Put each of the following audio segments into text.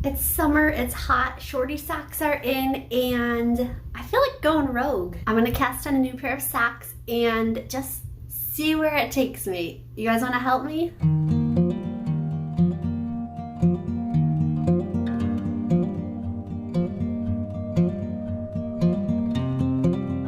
It's summer, it's hot, shorty socks are in, and I feel like going rogue. I'm gonna cast on a new pair of socks and just see where it takes me. You guys wanna help me?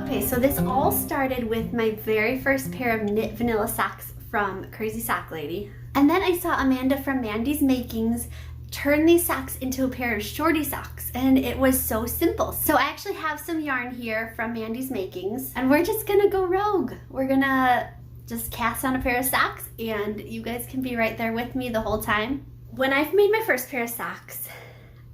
Okay, so this all started with my very first pair of knit vanilla socks from Crazy Sock Lady. And then I saw Amanda from Mandy's Makings turn these socks into a pair of shorty socks, and it was so simple. So I actually have some yarn here from Mandy's Makings, and we're just gonna go rogue. We're gonna just cast on a pair of socks, and you guys can be right there with me the whole time. When I've made my first pair of socks,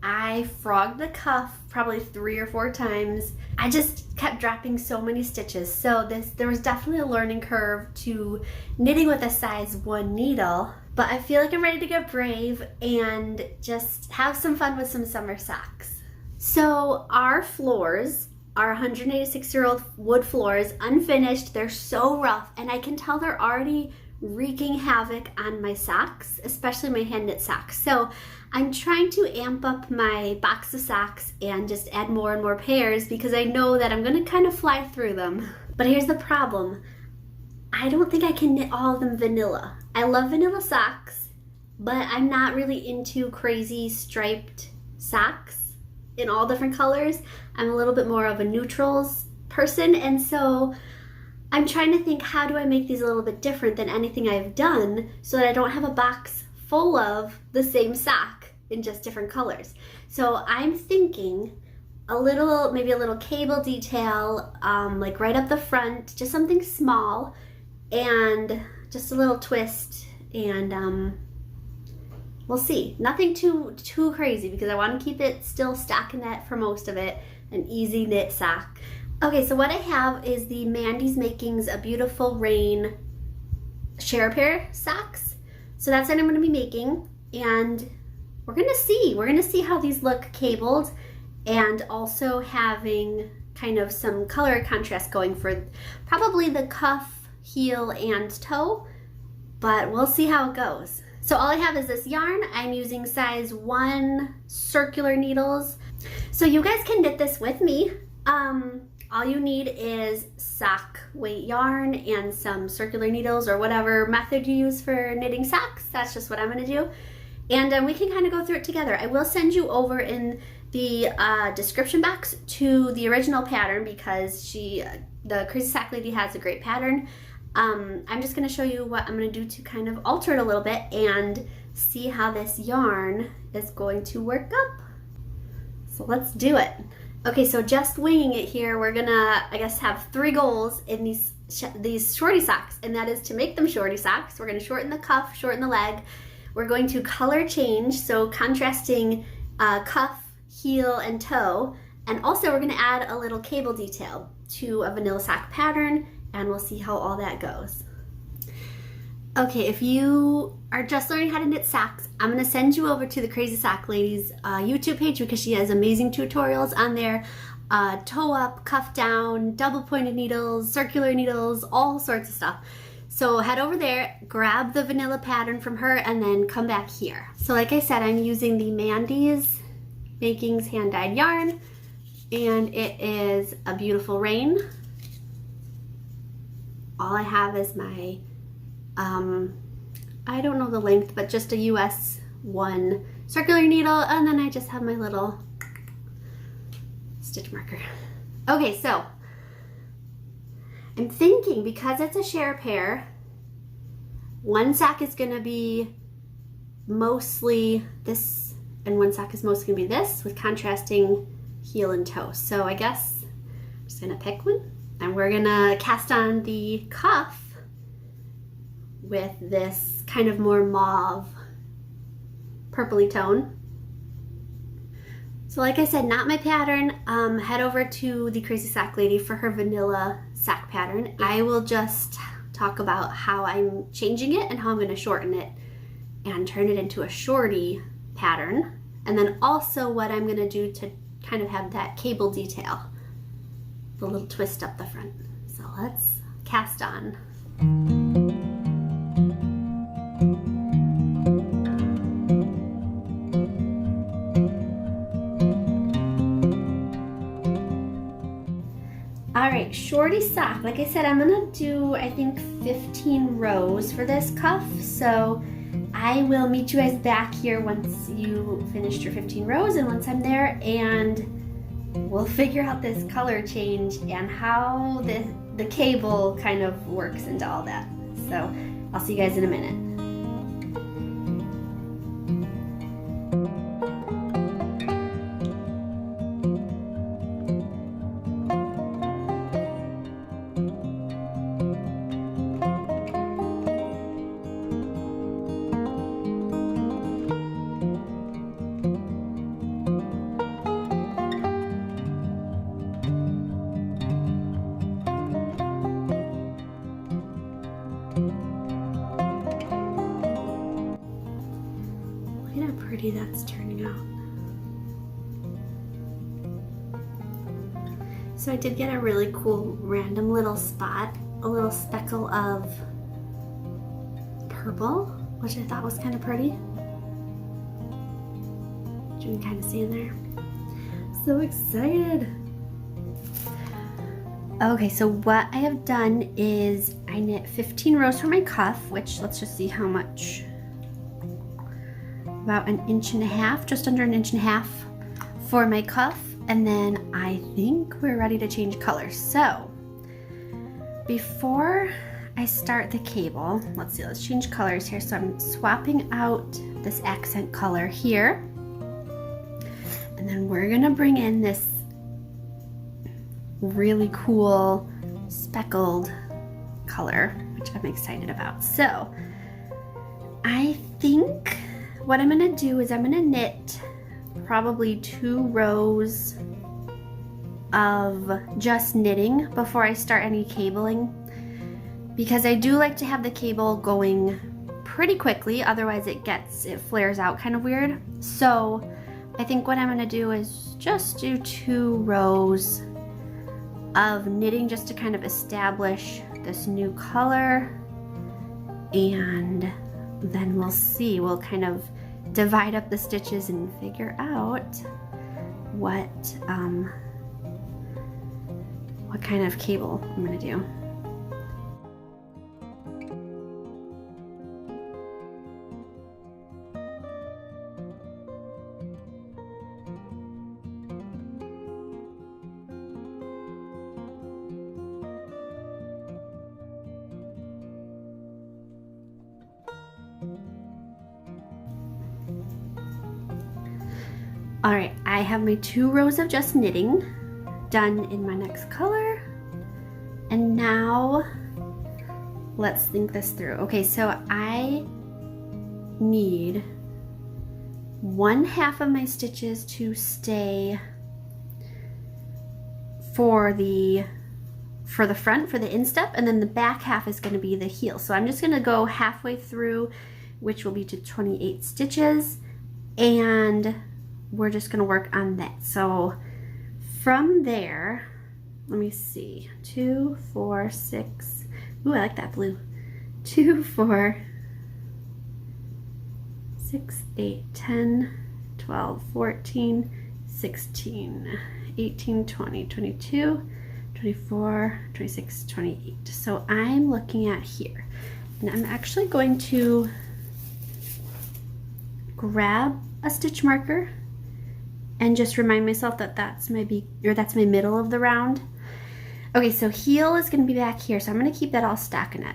I frogged the cuff probably 3 or 4 times. I just kept dropping so many stitches. So there was definitely a learning curve to knitting with a size 1 needle, but I feel like I'm ready to get brave and just have some fun with some summer socks. So our floors are 186-year-old wood floors, unfinished. They're so rough, and I can tell they're already wreaking havoc on my socks, especially my hand knit socks. So I'm trying to amp up my box of socks and just add more and more pairs because I know that I'm gonna kind of fly through them. But here's the problem. I don't think I can knit all of them vanilla. I love vanilla socks, but I'm not really into crazy striped socks in all different colors. I'm a little bit more of a neutrals person, and so I'm trying to think, how do I make these a little bit different than anything I've done so that I don't have a box full of the same sock in just different colors. So I'm thinking maybe a little cable detail, like right up the front, just something small, and just a little twist, and we'll see. Nothing too crazy because I want to keep it still stockinette for most of it, an easy knit sock. Okay, so what I have is the Mandy's Makings A Beautiful Rain share pair socks. So that's what I'm gonna be making, and we're gonna see how these look cabled, and also having kind of some color contrast going for probably the cuff, heel, and toe, but we'll see how it goes. So all I have is this yarn. I'm using size 1 circular needles. So you guys can knit this with me. All you need is sock weight yarn and some circular needles, or whatever method you use for knitting socks. That's just what I'm gonna do. And we can kind of go through it together. I will send you over in the description box to the original pattern because the Crazy Sock Lady has a great pattern. I'm just gonna show you what I'm gonna do to kind of alter it a little bit and see how this yarn is going to work up. So let's do it. Okay, so just winging it here, we're gonna, I guess, have 3 goals in these shorty socks, and that is to make them shorty socks. We're gonna shorten the cuff, shorten the leg. We're going to color change, so contrasting cuff, heel, and toe, and also we're gonna add a little cable detail to a vanilla sock pattern, and we'll see how all that goes. Okay, if you are just learning how to knit socks, I'm gonna send you over to the Crazy Sock Lady's YouTube page because she has amazing tutorials on there. Toe up, cuff down, double pointed needles, circular needles, all sorts of stuff. So head over there, grab the vanilla pattern from her, and then come back here. So like I said, I'm using the Mandy's Makings hand-dyed yarn, and it is A Beautiful Rain. All I have is my I don't know the length, but just a US 1 circular needle, and then I just have my little stitch marker. Okay, so I'm thinking, because it's a share pair, one sock is gonna be mostly this, and one sock is mostly gonna be this, with contrasting heel and toe. So I guess I'm just gonna pick one, and we're gonna cast on the cuff with this kind of more mauve purpley tone. So like I said, not my pattern. Head over to the Crazy Sock Lady for her vanilla sock pattern. I will just talk about how I'm changing it and how I'm going to shorten it and turn it into a shorty pattern, and then also what I'm going to do to kind of have that cable detail, the little twist up the front. So let's cast on. All right, shorty sock. Like I said, I'm gonna do, I think, 15 rows for this cuff. So I will meet you guys back here once you finished your 15 rows and once I'm there, and we'll figure out this color change and how the cable kind of works into all that. So I'll see you guys in a minute. Look at how pretty that's turning out. So I did get a really cool random little spot, a little speckle of purple, which I thought was kind of pretty. You can kind of see in there. So excited. Okay, so what I have done is I knit 15 rows for my cuff, which let's just see how much. About 1.5 inches, just under 1.5 inches for my cuff. And then I think we're ready to change colors. So before I start the cable, let's see, let's change colors here. So I'm swapping out this accent color here. And then we're gonna bring in this really cool speckled color, which I'm excited about. So I think what I'm gonna do is I'm gonna knit probably 2 rows of just knitting before I start any cabling, because I do like to have the cable going pretty quickly, otherwise it flares out kind of weird. So I think what I'm gonna do is just do 2 rows of knitting just to kind of establish this new color, and then we'll see, we'll kind of divide up the stitches and figure out what kind of cable I'm gonna do. All right, I have my 2 rows of just knitting done in my next color. And now let's think this through. Okay, so I need 1/2 of my stitches to stay for the front, for the instep, and then the back half is gonna be the heel. So I'm just gonna go halfway through, which will be to 28 stitches, and we're just gonna work on that. So from there, let me see, 2, 4, 6, ooh, I like that blue. 2, 4, 6, 8, 10, 12, 14, 16, 18, 20, 22, 24, 26, 28. So I'm looking at here, and I'm actually going to grab a stitch marker and just remind myself that that's my middle of the round. Okay, so heel is gonna be back here, so I'm gonna keep that all stockinette.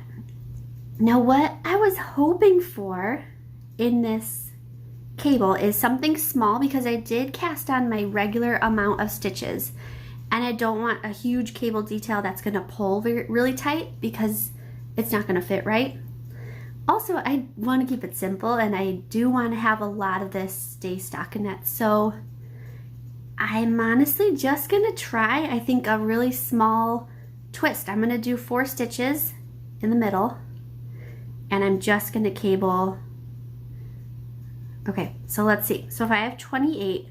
Now what I was hoping for in this cable is something small, because I did cast on my regular amount of stitches, and I don't want a huge cable detail that's gonna pull really tight because it's not gonna fit right. Also, I wanna keep it simple, and I do wanna have a lot of this stay stockinette, so I'm honestly just gonna try, I think, a really small twist. I'm gonna do 4 stitches in the middle, and I'm just gonna cable. Okay, so let's see. So if I have 28,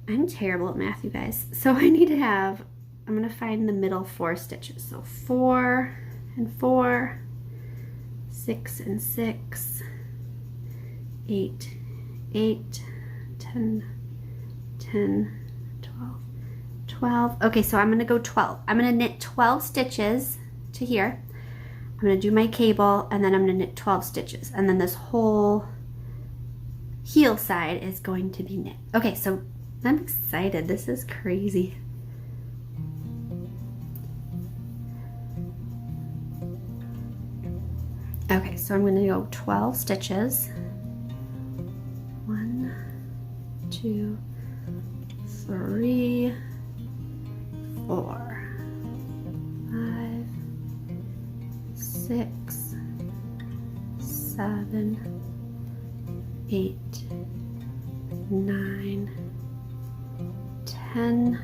I'm terrible at math, you guys. So I need to have, I'm gonna find the middle 4 stitches. So 4 and 4, 6 and 6, 8, 8, 10, 10, 12, 12. Okay, so I'm gonna go 12. I'm gonna knit 12 stitches to here. I'm gonna do my cable and then I'm gonna knit 12 stitches. And then this whole heel side is going to be knit. Okay, so I'm excited. This is crazy. Okay, so I'm gonna go 12 stitches. 1, 2, 3, 4, 5, 6, 7, 8, 9, 10,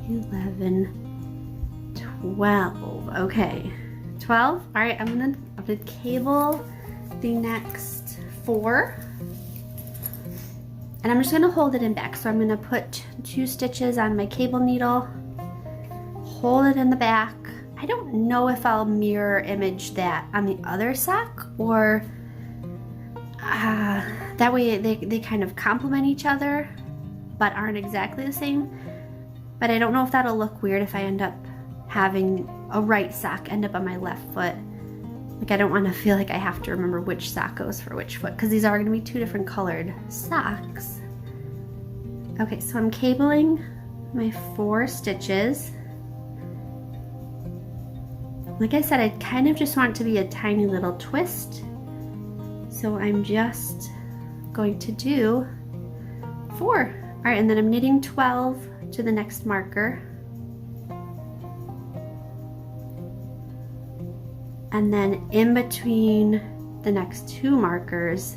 11, 12. Okay, 12. All right, I'm gonna cable the next 4. And I'm just gonna hold it in back. So I'm gonna put 2 stitches on my cable needle, hold it in the back. I don't know if I'll mirror image that on the other sock or that way they kind of complement each other but aren't exactly the same. But I don't know if that'll look weird if I end up having a right sock end up on my left foot. Like I don't want to feel like I have to remember which sock goes for which foot because these are going to be 2 different colored socks. Okay, so I'm cabling my 4 stitches. Like I said, I kind of just want it to be a tiny little twist. So I'm just going to do 4. All right, and then I'm knitting 12 to the next marker. And then in between the next 2 markers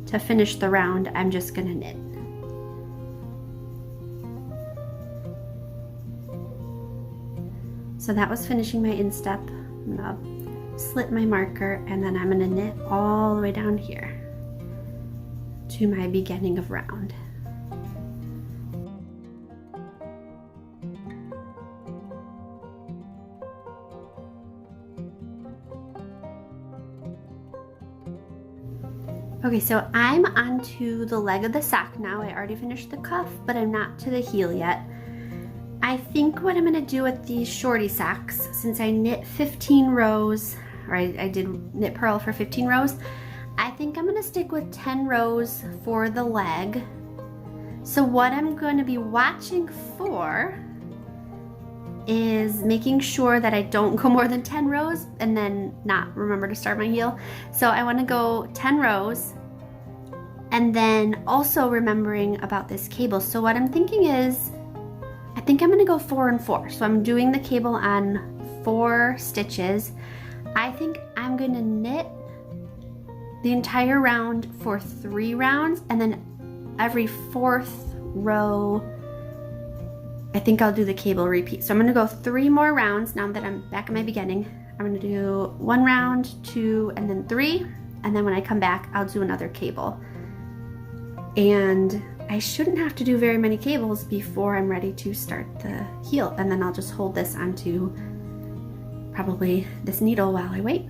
to finish the round, I'm just gonna knit. So that was finishing my instep. I'm gonna slit my marker and then I'm gonna knit all the way down here to my beginning of round. Okay, so I'm onto the leg of the sock now. I already finished the cuff, but I'm not to the heel yet. I think what I'm gonna do with these shorty socks, since I knit 15 rows, or I did knit purl for 15 rows, I think I'm gonna stick with 10 rows for the leg. So what I'm gonna be watching for is making sure that I don't go more than 10 rows and then not remember to start my heel. So I want to go 10 rows and then also remembering about this cable. So what I'm thinking is, I think I'm going to go 4 and 4. So I'm doing the cable on 4 stitches. I think I'm going to knit the entire round for 3 rounds and then every 4th row I think I'll do the cable repeat. So I'm gonna go 3 more rounds now that I'm back at my beginning. I'm gonna do 1 round, 2, and then 3. And then when I come back, I'll do another cable. And I shouldn't have to do very many cables before I'm ready to start the heel. And then I'll just hold this onto probably this needle while I wait.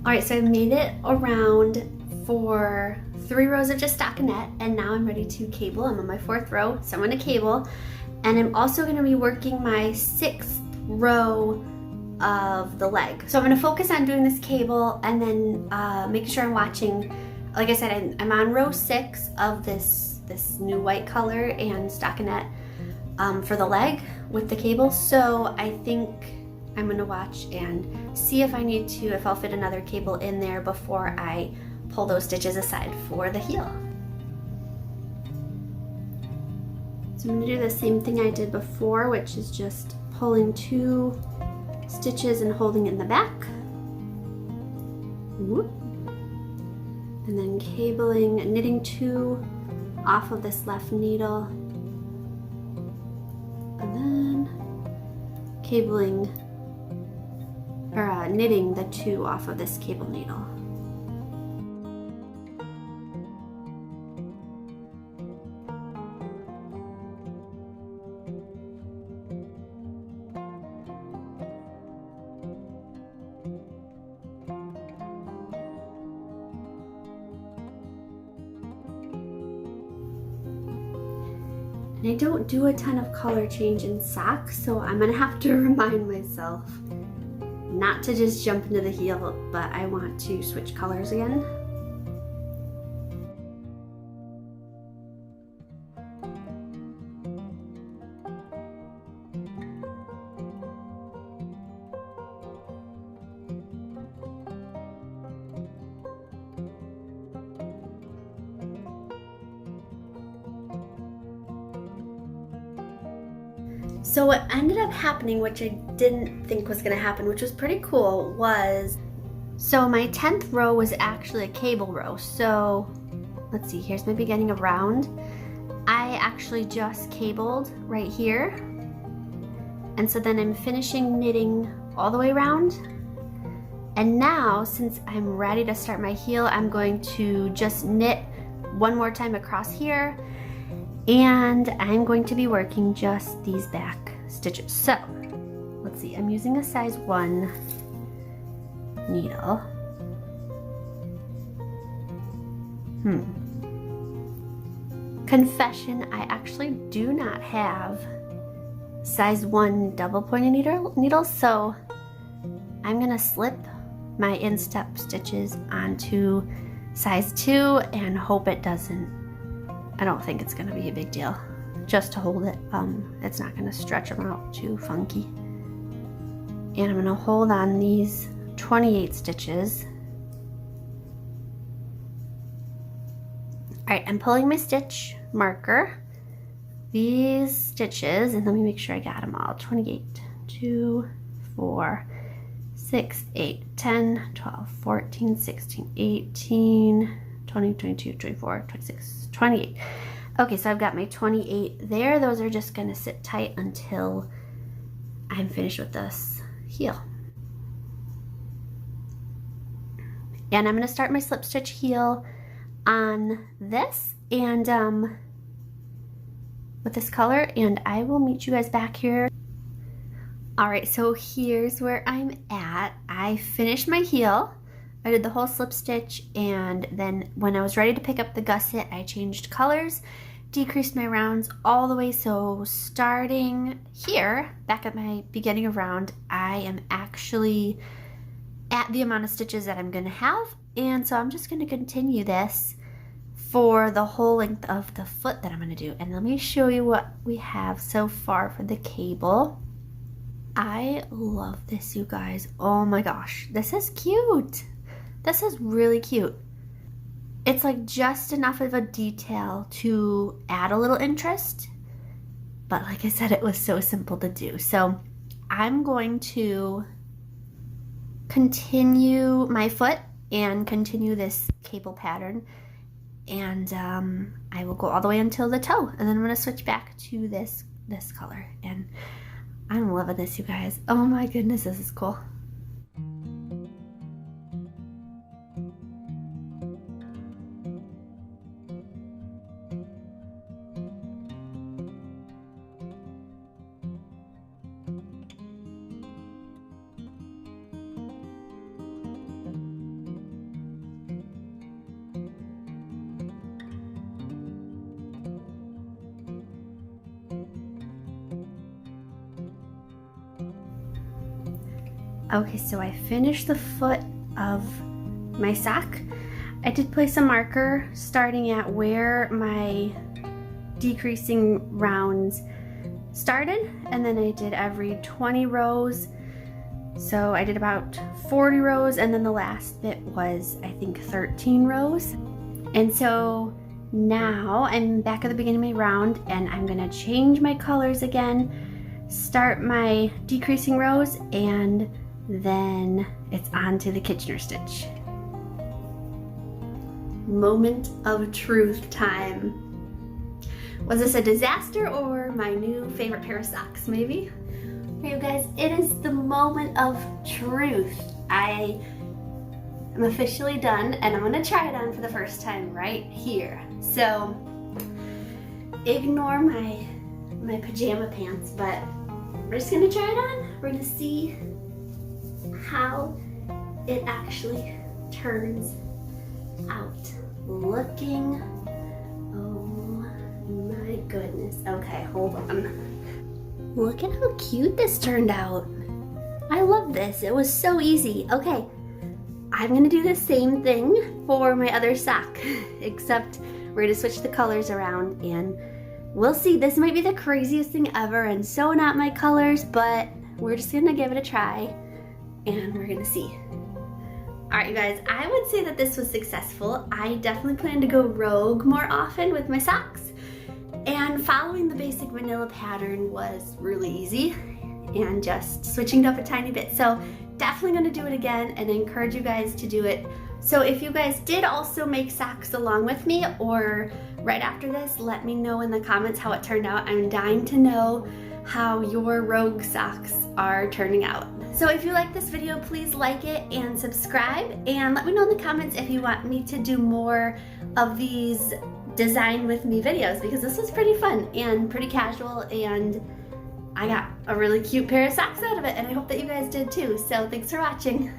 All right, so I've made it around for 3 rows of just stockinette, and now I'm ready to cable. I'm on my 4th row, so I'm gonna cable, and I'm also gonna be working my 6th row of the leg. So I'm gonna focus on doing this cable and then making sure I'm watching. Like I said, I'm on row 6 of this new white color and stockinette for the leg with the cable. So I think I'm gonna watch and see if I need to, if I'll fit another cable in there before I pull those stitches aside for the heel. So I'm gonna do the same thing I did before, which is just pulling 2 stitches and holding in the back. Whoop. And then cabling, knitting 2 off of this left needle. And then cabling, or knitting the 2 off of this cable needle. And I don't do a ton of color change in socks, so I'm gonna have to remind myself not to just jump into the heel, but I want to switch colors again. So what ended up happening, which I didn't think was gonna happen, which was pretty cool, was, so my 10th row was actually a cable row. So let's see, here's my beginning of round. I actually just cabled right here. And so then I'm finishing knitting all the way around. And now, since I'm ready to start my heel, I'm going to just knit one more time across here. And I'm going to be working just these back stitches. So let's see, I'm using a size 1 needle. Confession, I actually do not have size 1 double pointed needles, so I'm gonna slip my instep stitches onto size 2 and hope it doesn't, I don't think it's gonna be a big deal. Just to hold it, it's not gonna stretch them out too funky. And I'm gonna hold on these 28 stitches. All right, I'm pulling my stitch marker. These stitches, and let me make sure I got them all. 28, 2, 4, 6, 8, 10, 12, 14, 16, 18, 20, 22, 24, 26, 28. Okay, so I've got my 28 there. Those are just gonna sit tight until I'm finished with this heel. And I'm gonna start my slip stitch heel on this and with this color, and I will meet you guys back here. All right, so here's where I'm at. I finished my heel. I did the whole slip stitch, and then when I was ready to pick up the gusset, I changed colors, decreased my rounds all the way. So starting here, back at my beginning of round, I am actually at the amount of stitches that I'm gonna have. And so I'm just gonna continue this for the whole length of the foot that I'm gonna do. And let me show you what we have so far for the cable. I love this, you guys. Oh my gosh, this is cute. This is really cute. It's like just enough of a detail to add a little interest, but like I said, it was so simple to do. So I'm going to continue my foot and continue this cable pattern, and I will go all the way until the toe, and then I'm gonna switch back to this color. And I'm loving this, you guys. Oh my goodness, this is cool. Okay, so I finished the foot of my sock. I did place a marker starting at where my decreasing rounds started, and then I did every 20 rows. So I did about 40 rows, and then the last bit was, I think, 13 rows. And so now I'm back at the beginning of my round, and I'm gonna change my colors again, start my decreasing rows, and then it's on to the Kitchener stitch. Moment of truth time. Was this a disaster or my new favorite pair of socks, maybe? Okay, you guys, it is the moment of truth. I am officially done, and I'm gonna try it on for the first time right here. So ignore my pajama pants, but we're just gonna try it on. We're gonna see how it actually turns out looking. Oh my goodness. goodness. Okay, hold on. Look at how cute this turned out. I love this. It was so easy. Okay, I'm gonna do the same thing for my other sock, except we're gonna switch the colors around and we'll see. This might be the craziest thing ever and so not my colors, but we're just gonna give it a try and we're gonna see. All right, you guys, I would say that this was successful. I definitely plan to go rogue more often with my socks. And following the basic vanilla pattern was really easy and just switching it up a tiny bit. So definitely gonna do it again and encourage you guys to do it. So if you guys did also make socks along with me or right after this, let me know in the comments how it turned out. I'm dying to know how your rogue socks are turning out. So if you like this video, please like it and subscribe, and let me know in the comments if you want me to do more of these design with me videos, because this was pretty fun and pretty casual, and I got a really cute pair of socks out of it, and I hope that you guys did too. So thanks for watching.